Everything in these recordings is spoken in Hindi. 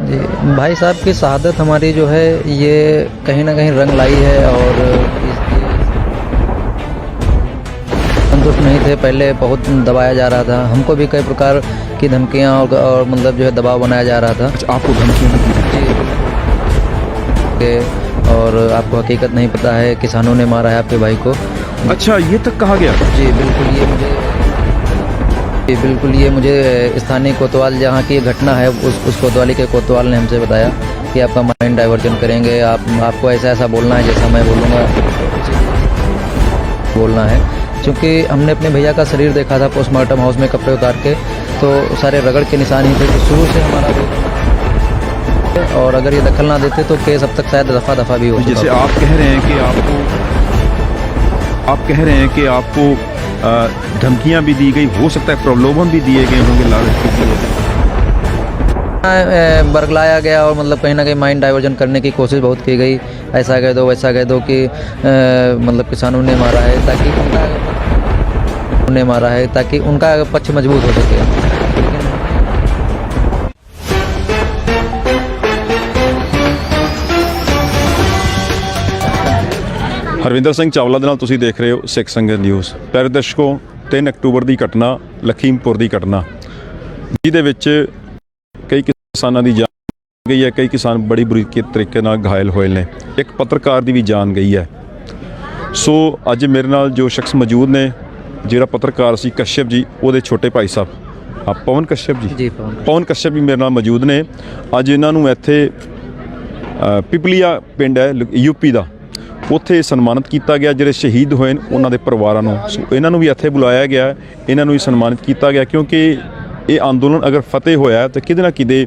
जी, भाई साहब की शहादत हमारी जो है ये कहीं न कहीं रंग लाई है और इसलिए संतुष्ट नहीं थे। पहले बहुत दबाया जा रहा था, हमको भी कई प्रकार की धमकियाँ और मतलब जो है दबाव बनाया जा रहा था। अच्छा, आपको धमकियाँ भी दी जी, और आपको हकीकत नहीं पता है, किसानों ने मारा है आपके भाई को। अच्छा, ये तक कहा गया? जी बिल्कुल, ये मुझे स्थानीय कोतवाल जहाँ की घटना है उस कोतवाली के कोतवाल ने हमसे बताया कि आपका माइंड डाइवर्जन करेंगे, आपको ऐसा बोलना है जैसा मैं बोलना है। क्योंकि हमने अपने भैया का शरीर देखा था पोस्टमार्टम हाउस में कपड़े उतार के, तो सारे रगड़ के निशान ही थे। तो शुरू से हमारा और अगर ये दखल ना देते तो केस अब तक शायद दफ़ा भी हो चुका। जैसे आप कह रहे हैं कि आपको धमकियां भी दी गई, हो सकता है प्रलोभन भी दिए गए होंगे, लालच भी दिए गए, बरगलाया गया और मतलब कहीं ना कहीं माइंड डाइवर्जन करने की कोशिश बहुत की गई। ऐसा कह दो वैसा कह दो कि मतलब किसानों ने मारा है ताकि उनका पक्ष मजबूत हो सके। ਹਰਵਿੰਦਰ ਸਿੰਘ ਚਾਵਲਾ ਦੇ ਨਾਲ ਤੁਸੀਂ ਦੇਖ ਰਹੇ ਹੋ ਸਿੱਖ ਸੰਗਤ ਨਿਊਜ਼। ਪਿਆਰੇ ਦਰਸ਼ਕੋ, 3 ਅਕਤੂਬਰ ਦੀ ਘਟਨਾ, ਲਖੀਮਪੁਰ ਦੀ ਘਟਨਾ, ਜਿਹਦੇ ਵਿੱਚ ਕਈ ਕਿਸਾਨਾਂ ਦੀ ਜਾਨ ਗਈ ਹੈ, ਕਈ ਕਿਸਾਨ ਬੜੀ ਬੁਰੀ ਤਰੀਕੇ ਨਾਲ ਘਾਇਲ ਹੋਏ ਨੇ, ਇੱਕ ਪੱਤਰਕਾਰ ਦੀ ਵੀ ਜਾਨ ਗਈ ਹੈ। ਸੋ ਅੱਜ ਮੇਰੇ ਨਾਲ ਜੋ ਸ਼ਖਸ ਮੌਜੂਦ ਨੇ, ਜਿਹੜਾ ਪੱਤਰਕਾਰ ਸੀ ਕਸ਼ਯਪ ਜੀ, ਉਹਦੇ ਛੋਟੇ ਭਾਈ ਸਾਹਿਬ ਪਵਨ ਕਸ਼ਯਪ ਜੀ, ਪਵਨ ਕਸ਼ਯਪ ਜੀ ਮੇਰੇ ਨਾਲ ਮੌਜੂਦ ਨੇ। ਅੱਜ ਇਹਨਾਂ ਨੂੰ ਇੱਥੇ ਪਿਪਲੀਆ ਪਿੰਡ ਹੈ ਯੂਪੀ ਦਾ, ਉੱਥੇ ਸਨਮਾਨਿਤ ਕੀਤਾ ਗਿਆ। ਜਿਹੜੇ ਸ਼ਹੀਦ ਹੋਏ ਨੇ ਉਹਨਾਂ ਦੇ ਪਰਿਵਾਰਾਂ ਨੂੰ, ਇਹਨਾਂ ਨੂੰ ਵੀ ਇੱਥੇ ਬੁਲਾਇਆ ਗਿਆ, ਇਹਨਾਂ ਨੂੰ ਵੀ ਸਨਮਾਨਿਤ ਕੀਤਾ ਗਿਆ, ਕਿਉਂਕਿ ਇਹ ਅੰਦੋਲਨ ਅਗਰ ਫਤਿਹ ਹੋਇਆ ਤਾਂ ਕਿਤੇ ਨਾ ਕਿਤੇ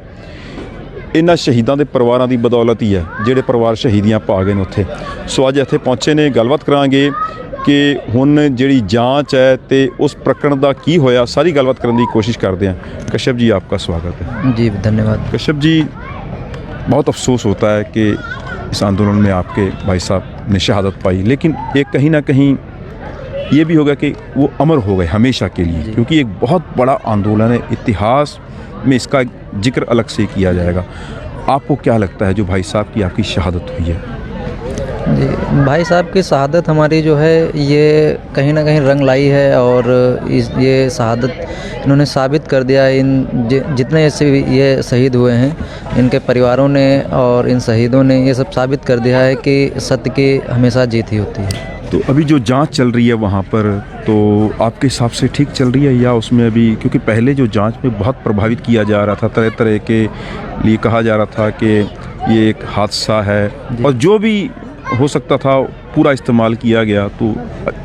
ਇਹਨਾਂ ਸ਼ਹੀਦਾਂ ਦੇ ਪਰਿਵਾਰਾਂ ਦੀ ਬਦੌਲਤ ਹੀ ਹੈ, ਜਿਹੜੇ ਪਰਿਵਾਰ ਸ਼ਹੀਦੀਆਂ ਪਾ ਗਏ ਨੇ ਉੱਥੇ। ਸੋ ਅੱਜ ਇੱਥੇ ਪਹੁੰਚੇ ਨੇ, ਗੱਲਬਾਤ ਕਰਾਂਗੇ ਕਿ ਹੁਣ ਜਿਹੜੀ ਜਾਂਚ ਹੈ ਤੇ ਉਸ ਪ੍ਰਕरण ਦਾ ਕੀ ਹੋਇਆ, ਸਾਰੀ ਗੱਲਬਾਤ ਕਰਨ ਦੀ ਕੋशिश ਕਰਦੇ हैं। कश्यप जी, आपका स्वागत है। जी धन्यवाद। कश्यप जी, बहुत अफसोस होता है कि इस आंदोलन में आपके भाई साहब ने शहादत पाई, लेकिन एक कहीं ना कहीं ये भी होगा कि वो अमर हो गए हमेशा के लिए, क्योंकि एक बहुत बड़ा आंदोलन है, इतिहास में इसका जिक्र अलग से किया जाएगा। आपको क्या लगता है जो भाई साहब की आपकी शहादत हुई है? जी, भाई साहब की शहादत हमारी जो है ये कहीं ना कहीं रंग लाई है और ये शहादत इन्होंने साबित कर दिया। जितने ये शहीद हुए हैं, इनके परिवारों ने और इन शहीदों ने ये सब साबित कर दिया है कि सत्य की हमेशा जीत ही होती है। तो अभी जो जांच चल रही है वहाँ पर, तो आपके हिसाब से ठीक चल रही है या उसमें अभी, क्योंकि पहले जो जांच में बहुत प्रभावित किया जा रहा था, तरह तरह के लिए कहा जा रहा था कि ये एक हादसा है और जो भी हो सकता था पूरा इस्तेमाल किया गया, तो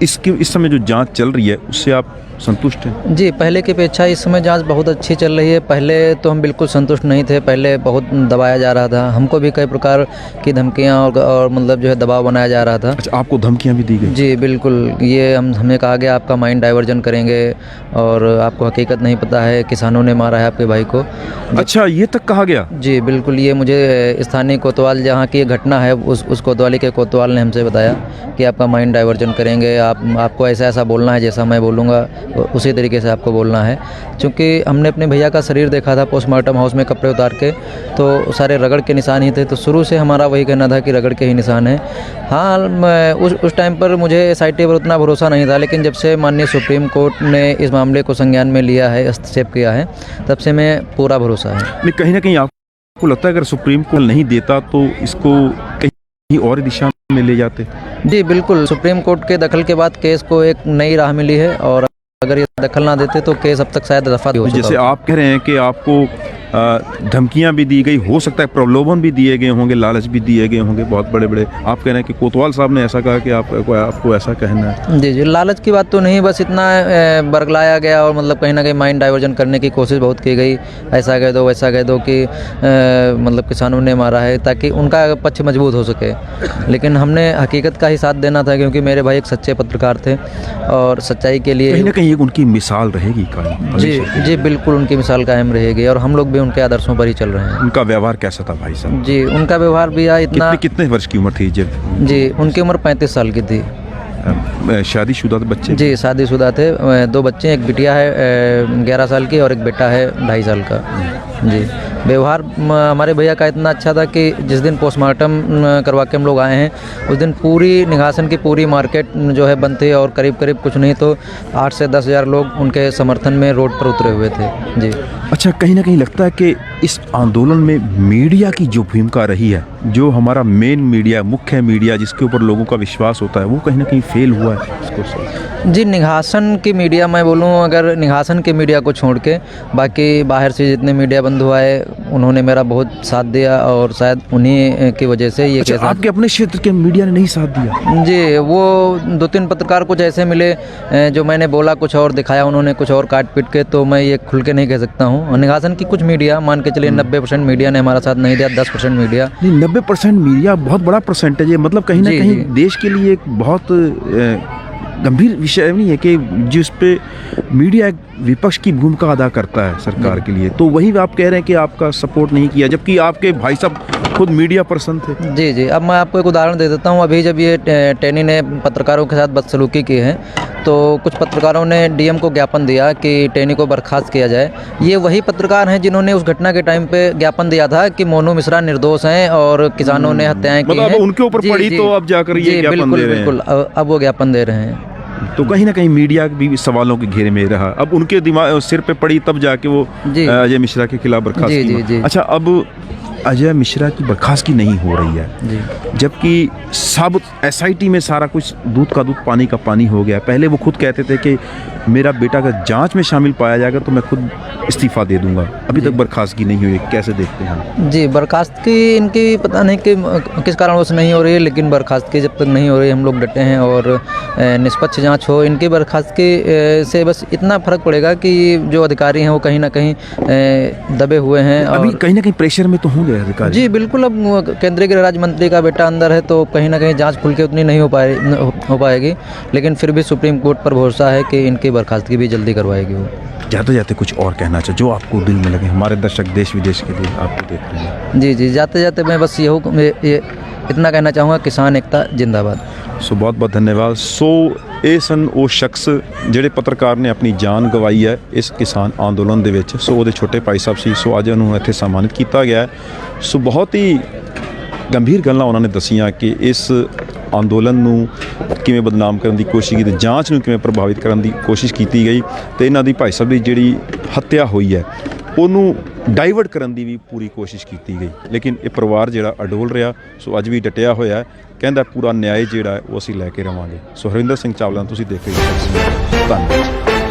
इस समय जो जांच चल रही है उससे आप संतुष्ट हैं? जी, पहले की अपेक्षा इस समय जांच बहुत अच्छी चल रही है। पहले तो हम बिल्कुल संतुष्ट नहीं थे, पहले बहुत दबाया जा रहा था, हमको भी कई प्रकार की धमकियां और मतलब जो है दबाव बनाया जा रहा था। अच्छा, आपको धमकियां भी दी गई? जी बिल्कुल, ये हमें कहा गया आपका माइंड डाइवर्जन करेंगे और आपको हकीकत नहीं पता है, किसानों ने मारा है आपके भाई को। अच्छा, ये तक कहा गया? जी बिल्कुल, ये मुझे स्थानीय कोतवाल जहाँ की घटना है उस कोतवाली के कोतवाल ने हमसे बताया कि आपका माइंड डाइवर्जन करेंगे, आपको ऐसा बोलना है जैसा मैं बोलूँगा, उसी तरीके से आपको बोलना है। क्योंकि हमने अपने भैया का शरीर देखा था पोस्टमार्टम हाउस में कपड़े उतार के, तो सारे रगड़ के निशान ही थे। तो शुरू से हमारा वही कहना था कि रगड़ के ही निशान है। हाँ, उस टाइम पर मुझे SIT पर उतना भरोसा नहीं था, लेकिन जब से माननीय सुप्रीम कोर्ट ने इस मामले को संज्ञान में लिया है, हस्तक्षेप किया है, तब से मैं पूरा भरोसा है। कहीं ना कहीं आपको लगता है अगर सुप्रीम कोर्ट नहीं देता तो इसको कहीं और दिशा में ले जाते? जी बिल्कुल, सुप्रीम कोर्ट के दखल के बाद केस को एक नई राह मिली है और अगर ये दखल ना देते तो केस अब तक शायद दफ़ा भी हो चुका। जैसे आप कह रहे हैं कि आपको धमकियां भी दी गई, हो सकता है प्रलोभन भी दिए गए होंगे, लालच भी दिए गए होंगे बहुत बड़े बड़े। आप कह रहे हैं कि कोतवाल साहब ने ऐसा कहा कि आपको ऐसा कहना है? जी, लालच की बात तो नहीं, बस इतना बरगलाया गया और मतलब कहीं ना कहीं माइंड डाइवर्जन करने की कोशिश बहुत की गई। ऐसा कह दो वैसा कह दो कि मतलब किसानों ने मारा है ताकि उनका पक्ष मजबूत हो सके, लेकिन हमने हकीकत का ही साथ देना था, क्योंकि मेरे भाई एक सच्चे पत्रकार थे और सच्चाई के लिए कहीं ना कहीं उनकी मिसाल रहेगी कायम। जी बिल्कुल, उनकी मिसाल कायम रहेगी और हम लोग भी उनके आदर्शों पर ही चल रहे हैं। उनका व्यवहार कैसा था भाई साहब? जी, उनका व्यवहार भी इतना। कितने वर्ष की उम्र थी जब? जी, उनकी उम्र 35 साल की थी। शादीशुदा बच्चे? जी शादीशुदा थे, 2 बच्चे, एक बिटिया है 11 साल की और एक बेटा है 2.5 साल का। जी व्यवहार हमारे भैया का इतना अच्छा था कि जिस दिन पोस्टमार्टम करवा के हम लोग आए हैं उस दिन पूरी निघासन की पूरी मार्केट जो है बंद थी और करीब करीब कुछ नहीं तो 8 से 10 हज़ार लोग उनके समर्थन में रोड पर उतरे हुए थे। जी अच्छा, कहीं ना कहीं लगता है कि इस आंदोलन में मीडिया की जो भूमिका रही है, जो हमारा मेन मीडिया, मुख्य मीडिया जिसके ऊपर लोगों का विश्वास होता है, वो कहीं ना कहीं फेल हुआ है इसको? जी निघासन की मीडिया, मैं बोलूँ अगर निघासन की मीडिया को छोड़ के बाकी बाहर से जितने मीडिया बंधु आए उन्होंने मेरा बहुत साथ दिया और शायद उन्हीं की वजह से ये अच्छा, आपके अपने क्षेत्र के मीडिया ने नहीं साथ दिया? जी वो 2-3 पत्रकार कुछ ऐसे मिले जो मैंने बोला कुछ और दिखाया उन्होंने कुछ और काट पीट के, तो मैं ये खुल के नहीं कह सकता हूँ। और निघासन की कुछ मीडिया मान के चलिए 90% मीडिया ने हमारा साथ नहीं दिया, 10% मीडिया। नहीं, 90% मीडिया बहुत बड़ा परसेंटेज है, मतलब कहीं ना जी, कहीं जी। देश के लिए एक बहुत गंभीर विषय नहीं है कि जिस पे मीडिया एक विपक्ष की भूमिका अदा करता है सरकार के लिए, तो वही आप कह रहे हैं कि आपका सपोर्ट नहीं किया, जबकि आपके भाई साहब खुद मीडिया पर्सन थे। जी जी अब मैं आपको एक उदाहरण दे देता हूँ। अभी जब ये टेनी ने पत्रकारों के साथ बदसलूकी की है तो कुछ पत्रकारों ने डीएम को ज्ञापन दिया कि टेनी को बर्खास्त किया जाए। ये वही पत्रकार हैं जिन्होंने उस घटना के टाइम पे ज्ञापन दिया था कि मोनू मिश्रा निर्दोष हैं और किसानों ने हत्याएं की मतलब हैं। उनके ऊपर जी, पड़ी जी, तो अब जाकर ये जी, ज्ञापन बिल्कुल, दे रहे हैं। बिल्कुल अब वो ज्ञापन दे रहे हैं। तो कहीं ना कहीं मीडिया भी सवालों के घेरे में रहा, अब उनके दिमाग सिर पे पड़ी तब जाके वो जी। अजय मिश्रा के खिलाफ बर्खास्त जी, की। जी, जी। अच्छा, अब अजय मिश्रा की बर्खास्तगी नहीं हो रही है, जी जबकि साबुत एसआईटी में सारा कुछ दूध का दूध पानी का पानी हो गया। पहले वो खुद कहते थे कि मेरा बेटा अगर जांच में शामिल पाया जाएगा तो मैं खुद इस्तीफा दे दूंगा, अभी तक बर्खास्तगी नहीं हुई, कैसे देखते हैं? जी बर्खास्तगी इनकी पता नहीं कि किस कारणवश नहीं हो रही है, लेकिन बर्खास्तगी जब तक नहीं हो रही हम लोग डटे हैं और निष्पक्ष जांच हो। इनकी बर्खास्तगी से बस इतना फर्क पड़ेगा कि जो अधिकारी हैं वो कहीं ना कहीं दबे हुए हैं। अभी और कहीं ना कहीं प्रेशर में तो होंगे अधिकारी। जी बिल्कुल, अब केंद्रीय गृह राज्य मंत्री का बेटा अंदर है तो कहीं ना कहीं जांच खुल के उतनी नहीं हो पाएगी, लेकिन फिर भी सुप्रीम कोर्ट पर भरोसा है कि इनकी बर्खास्तगी भी जल्दी करवाएगी वो। जाते जाते कुछ और कहना चाहिए जो आपको दिल में लगे, हमारे दर्शक देश विदेश के लिए आपको देख रहे हैं। जी जी जाते जाते मैं बस ये इतना कहना चाहूँगा, किसान एकता जिंदाबाद। सो बहुत बहुत धन्यवाद। सो ਇਹ ਸਨ ਉਹ ਸ਼ਖਸ ਜਿਹੜੇ ਪੱਤਰਕਾਰ ਨੇ ਆਪਣੀ ਜਾਨ ਗਵਾਈ ਹੈ ਇਸ ਕਿਸਾਨ ਅੰਦੋਲਨ ਦੇ ਵਿੱਚ। ਸੋ ਉਹਦੇ ਛੋਟੇ ਭਾਈ ਸਾਹਿਬ ਸੀ, ਸੋ ਅੱਜ ਉਹਨੂੰ ਇੱਥੇ ਸਨਮਾਨਿਤ ਕੀਤਾ ਗਿਆ ਹੈ। ਸੋ ਬਹੁਤ ਹੀ ਗੰਭੀਰ ਗੱਲਾਂ ਉਹਨਾਂ ਨੇ ਦੱਸੀਆਂ ਕਿ ਇਸ ਅੰਦੋਲਨ ਨੂੰ ਕਿਵੇਂ ਬਦਨਾਮ ਕਰਨ ਦੀ ਕੋਸ਼ਿਸ਼ ਕੀਤੀ, ਜਾਂਚ ਨੂੰ ਕਿਵੇਂ ਪ੍ਰਭਾਵਿਤ ਕਰਨ ਦੀ ਕੋਸ਼ਿਸ਼ ਕੀਤੀ ਗਈ ਤੇ ਇਹਨਾਂ ਦੀ ਭਾਈ ਸਾਹਿਬ ਦੀ ਜਿਹੜੀ ਹੱਤਿਆ ਹੋਈ ਹੈ ਉਹਨੂੰ ਡਾਈਵਰਟ ਕਰਨ ਦੀ ਵੀ ਪੂਰੀ ਕੋਸ਼ਿਸ਼ ਕੀਤੀ ਗਈ, ਲੇਕਿਨ ਇਹ ਪਰਿਵਾਰ ਜਿਹੜਾ ਅਡੋਲ ਰਿਹਾ। ਸੋ ਅੱਜ ਵੀ ਡਟਿਆ ਹੋਇਆ ਹੈ, ਕਹਿੰਦਾ ਪੂਰਾ ਨਿਆਂ ਜਿਹੜਾ ਹੈ ਉਹ ਅਸੀਂ ਲੈ ਕੇ ਰਵਾਂਗੇ। ਸੋ ਹਰਵਿੰਦਰ ਸਿੰਘ ਚਾਵਲਾ ਤੁਸੀਂ ਦੇਖ ਰਹੇ ਹੋ। ਧੰਨਵਾਦ।